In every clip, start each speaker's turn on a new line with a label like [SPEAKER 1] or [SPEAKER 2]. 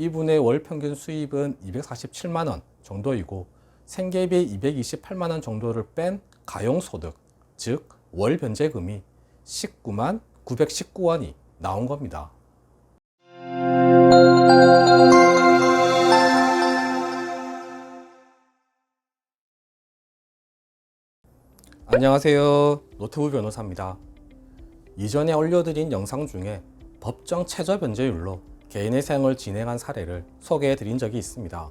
[SPEAKER 1] 이분의 월 평균 수입은 247만원 정도이고 생계비 228만원 정도를 뺀 가용소득, 즉 월 변제금이 19만 919원이 나온 겁니다. 안녕하세요. 노태우 변호사입니다. 이전에 올려드린 영상 중에 법정 최저 변제율로 개인의 생을 진행한 사례를 소개해 드린 적이 있습니다.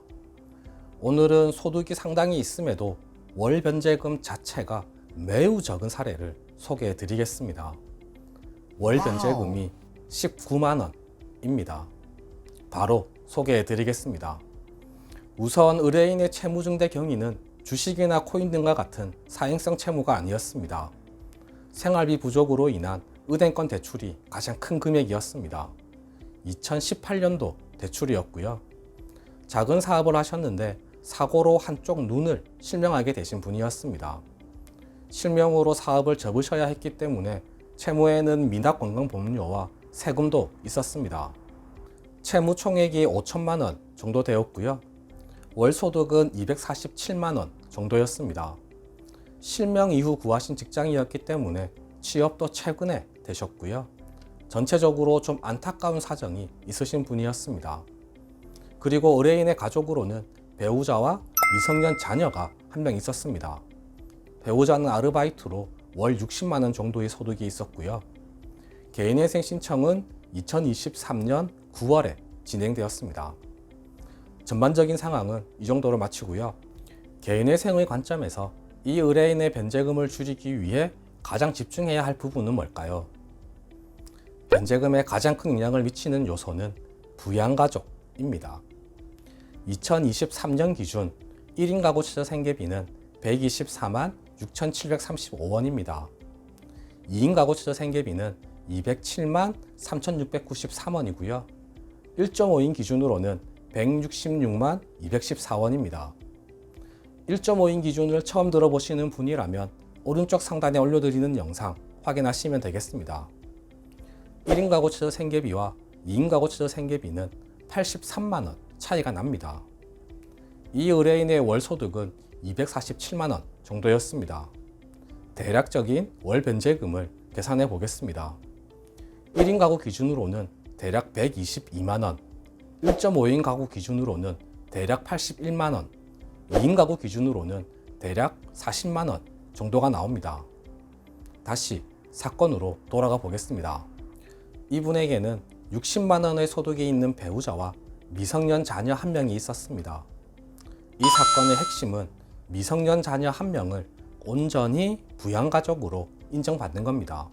[SPEAKER 1] 오늘은 소득이 상당히 있음에도 월 변제금 자체가 매우 적은 사례를 소개해 드리겠습니다. 월 변제금이 19만원입니다. 바로 소개해 드리겠습니다. 우선 의뢰인의 채무증대 경위는 주식이나 코인 등과 같은 사행성 채무가 아니었습니다. 생활비 부족으로 인한 은행권 대출이 가장 큰 금액이었습니다. 2018년도 대출이었고요. 작은 사업을 하셨는데 사고로 한쪽 눈을 실명하게 되신 분이었습니다. 실명으로 사업을 접으셔야 했기 때문에 채무에는 미납건강보험료와 세금도 있었습니다. 채무 총액이 5천만 원 정도 되었고요. 월 소득은 247만 원 정도였습니다. 실명 이후 구하신 직장이었기 때문에 취업도 최근에 되셨고요. 전체적으로 좀 안타까운 사정이 있으신 분이었습니다. 그리고 의뢰인의 가족으로는 배우자와 미성년 자녀가 한 명 있었습니다. 배우자는 아르바이트로 월 60만 원 정도의 소득이 있었고요. 개인회생 신청은 2023년 9월에 진행되었습니다. 전반적인 상황은 이 정도로 마치고요. 개인회생의 관점에서 이 의뢰인의 변제금을 줄이기 위해 가장 집중해야 할 부분은 뭘까요? 변제금에 가장 큰 영향을 미치는 요소는 부양가족입니다. 2023년 기준 1인 가구 최저 생계비는 124만 6,735원입니다. 2인 가구 최저 생계비는 207만 3,693원이고요. 1.5인 기준으로는 166만 214원입니다. 1.5인 기준을 처음 들어보시는 분이라면 오른쪽 상단에 올려드리는 영상 확인하시면 되겠습니다. 1인 가구 최저 생계비와 2인 가구 최저 생계비는 83만원 차이가 납니다. 이 의뢰인의 월 소득은 247만원 정도였습니다. 대략적인 월 변제금을 계산해 보겠습니다. 1인 가구 기준으로는 대략 122만원, 1.5인 가구 기준으로는 대략 81만원, 2인 가구 기준으로는 대략 40만원 정도가 나옵니다. 다시 사건으로 돌아가 보겠습니다. 이분에게는 60만원의 소득이 있는 배우자와 미성년 자녀 한 명이 있었습니다. 이 사건의 핵심은 미성년 자녀 한 명을 온전히 부양가족으로 인정받는 겁니다.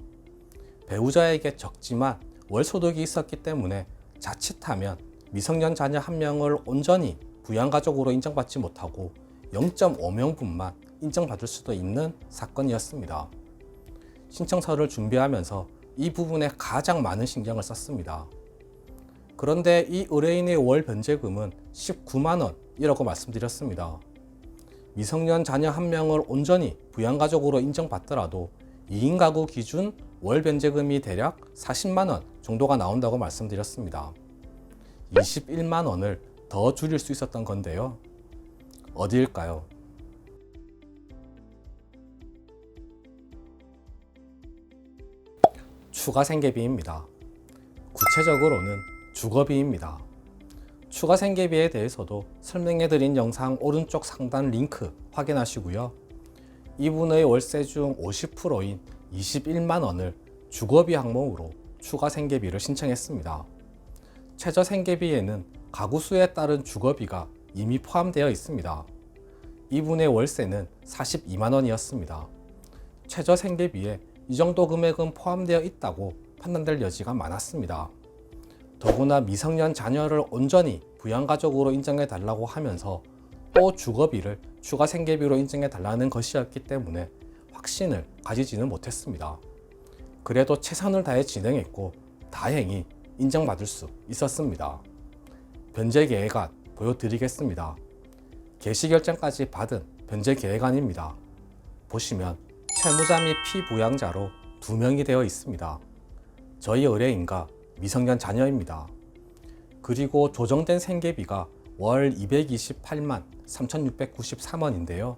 [SPEAKER 1] 배우자에게 적지만 월 소득이 있었기 때문에 자칫하면 미성년 자녀 한 명을 온전히 부양가족으로 인정받지 못하고 0.5명분만 인정받을 수도 있는 사건이었습니다. 신청서를 준비하면서 이 부분에 가장 많은 신경을 썼습니다. 그런데 이 의뢰인의 월 변제금은 19만원이라고 말씀드렸습니다. 미성년 자녀 한 명을 온전히 부양가족으로 인정받더라도 2인 가구 기준 월 변제금이 대략 40만원 정도가 나온다고 말씀드렸습니다. 21만원을 더 줄일 수 있었던 건데요. 어디일까요? 추가 생계비입니다. 구체적으로는 주거비입니다. 추가 생계비에 대해서도 설명해드린 영상 오른쪽 상단 링크 확인하시고요. 이분의 월세 중 50%인 21만원을 주거비 항목으로 추가 생계비를 신청했습니다. 최저 생계비에는 가구 수에 따른 주거비가 이미 포함되어 있습니다. 이분의 월세는 42만원이었습니다. 최저 생계비에 이 정도 금액은 포함되어 있다고 판단될 여지가 많았습니다. 더구나 미성년 자녀를 온전히 부양가족으로 인정해 달라고 하면서 또 주거비를 추가 생계비로 인정해 달라는 것이었기 때문에 확신을 가지지는 못했습니다. 그래도 최선을 다해 진행했고 다행히 인정받을 수 있었습니다. 변제계획안 보여드리겠습니다. 개시결정까지 받은 변제계획안입니다. 보시면 채무자 및 피부양자로 2명이 되어 있습니다. 저희 의뢰인과 미성년 자녀입니다. 그리고 조정된 생계비가 월 228만 3,693원인데요.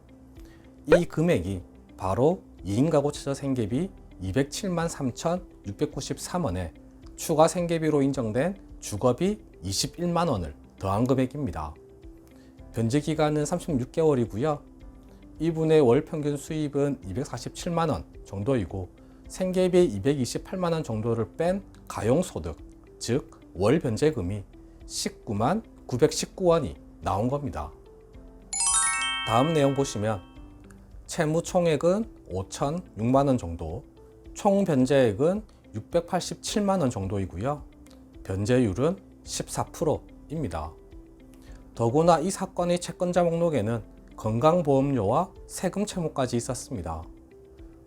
[SPEAKER 1] 이 금액이 바로 2인 가구 최저 생계비 207만 3,693원에 추가 생계비로 인정된 주거비 21만 원을 더한 금액입니다. 변제 기간은 36개월이고요. 이분의 월 평균 수입은 247만 원 정도이고 생계비 228만 원 정도를 뺀 가용소득, 즉 월 변제금이 19만 919원이 나온 겁니다. 다음 내용 보시면 채무 총액은 5,006만 원 정도, 총 변제액은 687만 원 정도이고요. 변제율은 14%입니다. 더구나 이 사건의 채권자 목록에는 건강보험료와 세금 채무까지 있었습니다.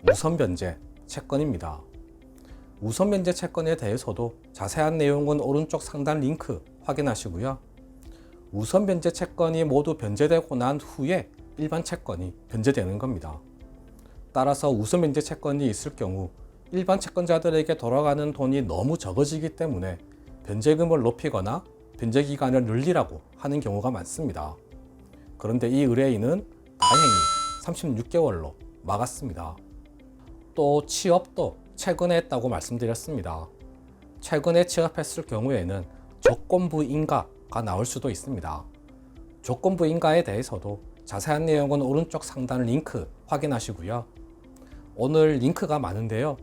[SPEAKER 1] 우선 변제 채권입니다. 우선 변제 채권에 대해서도 자세한 내용은 오른쪽 상단 링크 확인하시고요. 우선 변제 채권이 모두 변제되고 난 후에 일반 채권이 변제되는 겁니다. 따라서 우선 변제 채권이 있을 경우 일반 채권자들에게 돌아가는 돈이 너무 적어지기 때문에 변제금을 높이거나 변제 기간을 늘리라고 하는 경우가 많습니다. 그런데 이 의뢰인은 다행히 36개월로 막았습니다. 또 취업도 최근에 했다고 말씀드렸습니다. 최근에 취업했을 경우에는 조건부 인가가 나올 수도 있습니다. 조건부 인가에 대해서도 자세한 내용은 오른쪽 상단 링크 확인하시고요. 오늘 링크가 많은데요.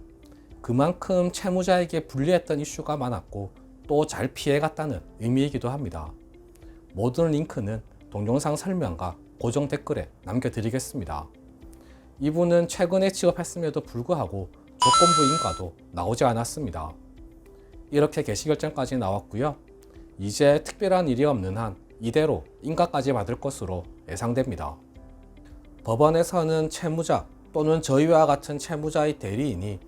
[SPEAKER 1] 그만큼 채무자에게 불리했던 이슈가 많았고 또 잘 피해갔다는 의미이기도 합니다. 모든 링크는 동영상 설명과 고정 댓글에 남겨드리겠습니다. 이분은 최근에 취업했음에도 불구하고 조건부 인가도 나오지 않았습니다. 이렇게 개시결정까지 나왔고요. 이제 특별한 일이 없는 한 이대로 인가까지 받을 것으로 예상됩니다. 법원에서는 채무자 또는 저희와 같은 채무자의 대리인이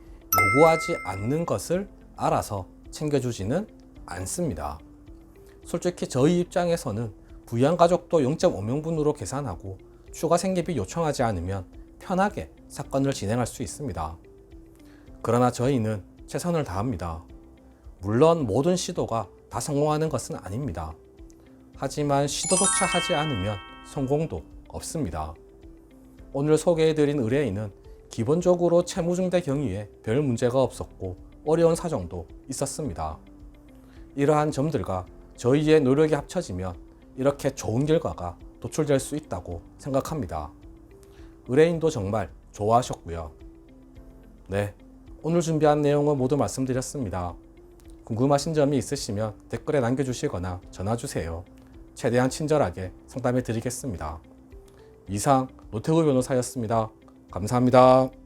[SPEAKER 1] 요구하지 않는 것을 알아서 챙겨주지는 않습니다. 솔직히 저희 입장에서는 부양가족도 0.5명분으로 계산하고 추가 생계비 요청하지 않으면 편하게 사건을 진행할 수 있습니다. 그러나 저희는 최선을 다합니다. 물론 모든 시도가 다 성공하는 것은 아닙니다. 하지만 시도조차 하지 않으면 성공도 없습니다. 오늘 소개해드린 의뢰인은 기본적으로 채무중대 경위에 별 문제가 없었고 어려운 사정도 있었습니다. 이러한 점들과 저희의 노력이 합쳐지면 이렇게 좋은 결과가 도출될 수 있다고 생각합니다. 의뢰인도 정말 좋아하셨고요. 네, 오늘 준비한 내용은 모두 말씀드렸습니다. 궁금하신 점이 있으시면 댓글에 남겨주시거나 전화주세요. 최대한 친절하게 상담해 드리겠습니다. 이상 노태우 변호사였습니다. 감사합니다.